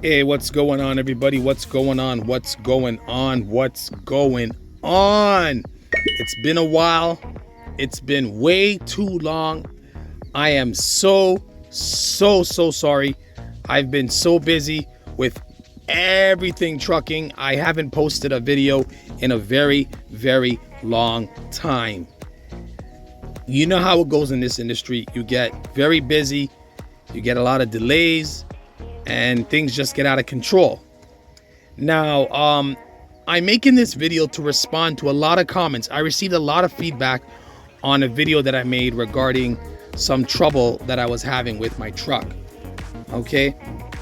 Hey, what's going on, everybody? What's going on? What's going on? What's going on? It's been a while. It's been way too long. I am so sorry. I've been so busy with everything trucking. I haven't posted a video in a very long time. You know how it goes in this industry. You get very busy. You get a lot of delays. And things just get out of control. Now, I'm making this video to respond to a lot of comments. I received a lot of feedback on a video that I made regarding some trouble that I was having with my truck. Okay,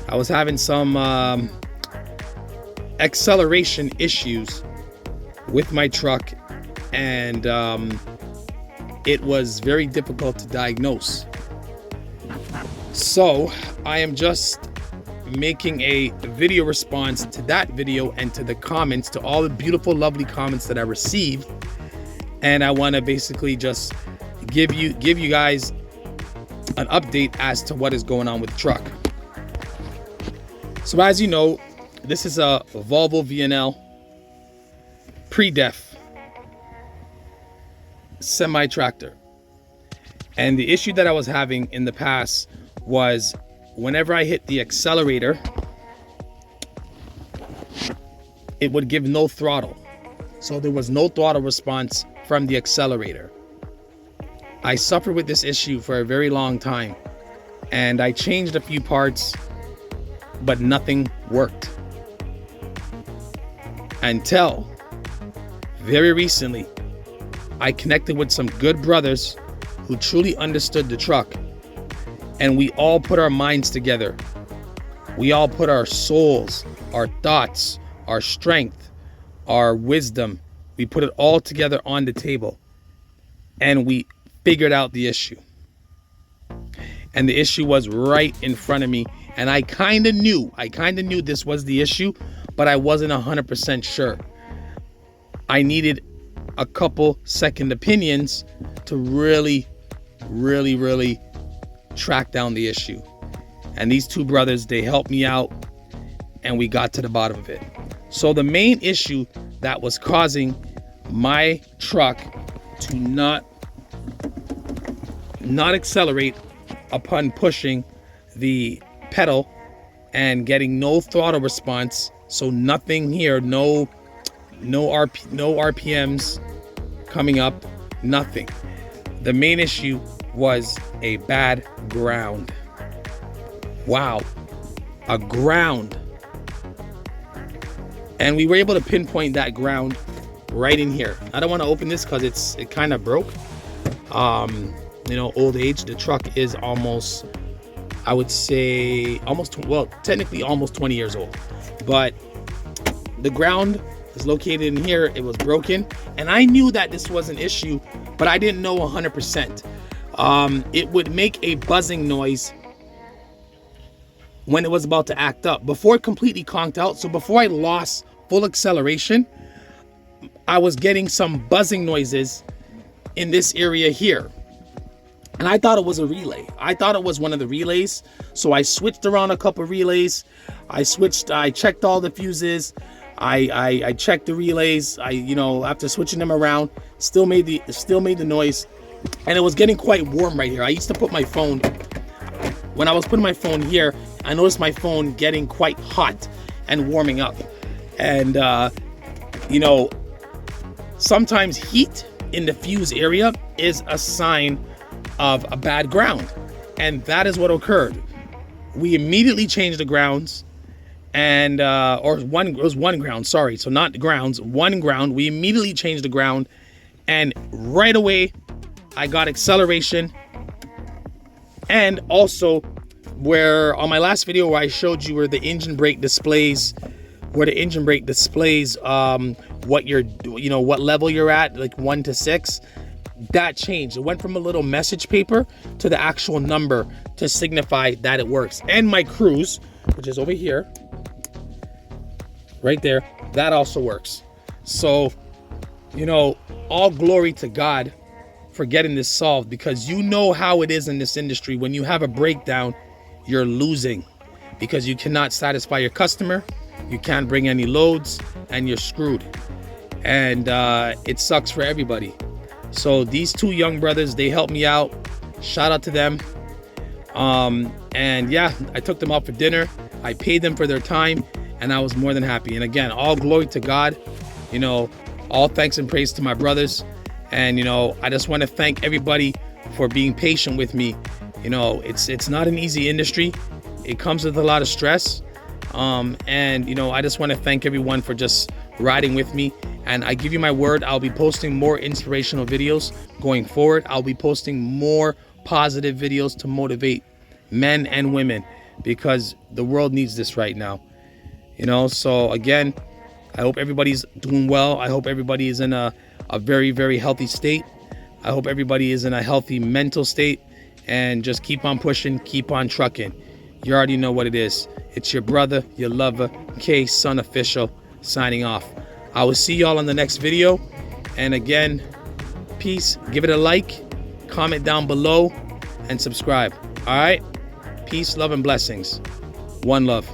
I was having some acceleration issues with my truck, and it was very difficult to diagnose. So I am just making a video response to that video and to the comments, to all the beautiful, lovely comments that I received. And I want to basically just give you guys an update as to what is going on with the truck. So as you know, this is a Volvo VNL pre-def semi-tractor. And the issue that I was having in the past was whenever I hit the accelerator, it would give no throttle. So there was no throttle response from the accelerator. I suffered with this issue for a very long time, and I changed a few parts, but nothing worked. Until very recently, I connected with some good brothers who truly understood the truck. And we all put our minds together. We all put our souls, our thoughts, our strength, our wisdom. We put it all together on the table. And we figured out the issue. And the issue was right in front of me. And I kind of knew this was the issue, but I wasn't 100% sure. I needed a couple second opinions to really track down the issue. And these two brothers, they helped me out, and we got to the bottom of it. So the main issue that was causing my truck to not accelerate upon pushing the pedal and getting no throttle response, so nothing here, no RPMs coming up, nothing. The main issue was a bad ground. Wow, a ground. And we were able to pinpoint that ground right in here. I don't want to open this because it kind of broke. You know, old age. The truck is almost, I would say, technically almost 20 years old. But the ground is located in here. It was broken, and I knew that this was an issue, but I didn't know 100%. It would make a buzzing noise when it was about to act up, before it completely conked out. So before I lost full acceleration, I was getting some buzzing noises in this area here. And I thought it was a relay. I thought it was one of the relays. So I switched around a couple of relays. I checked all the fuses. I checked the relays. After switching them around, still made the noise. And it was getting quite warm right here. I used to put my phone, when I was putting my phone here, I noticed my phone getting quite hot and warming up. And, sometimes heat in the fuse area is a sign of a bad ground. And that is what occurred. We immediately changed the grounds, and, it was one ground, sorry. So not the grounds, one ground. We immediately changed the ground, and right away, I got acceleration. And also, where on my last video where I showed you where the engine brake displays, what level you're at, like 1 to 6, that changed. It went from a little message paper to the actual number to signify that it works. And my cruise, which is over here, right there, that also works. So, all glory to God for getting this solved, because you know how it is in this industry. When you have a breakdown, you're losing. because you cannot satisfy your customer, you can't bring any loads, and you're screwed. And it sucks for everybody. So these two young brothers, they helped me out. Shout out to them. And yeah, I took them out for dinner. I paid them for their time, and I was more than happy. And again, all glory to God. You know, all thanks and praise to my brothers. And you know, I just want to thank everybody for being patient with me. You know, it's not an easy industry. It comes with a lot of stress. And you know, I just want to thank everyone for just riding with me. And I give you my word, I'll be posting more inspirational videos going forward. I'll be posting more positive videos to motivate men and women, because the world needs this right now. You know, so again, I hope everybody's doing well. I hope everybody is in a very, very healthy state. I hope everybody is in a healthy mental state, and just keep on pushing, keep on trucking. You already know what it is. It's your brother, your lover, K Son Official, signing off. I will see y'all on the next video. And again, peace. Give it a like, comment down below, and subscribe. All right? Peace, love, and blessings. One love.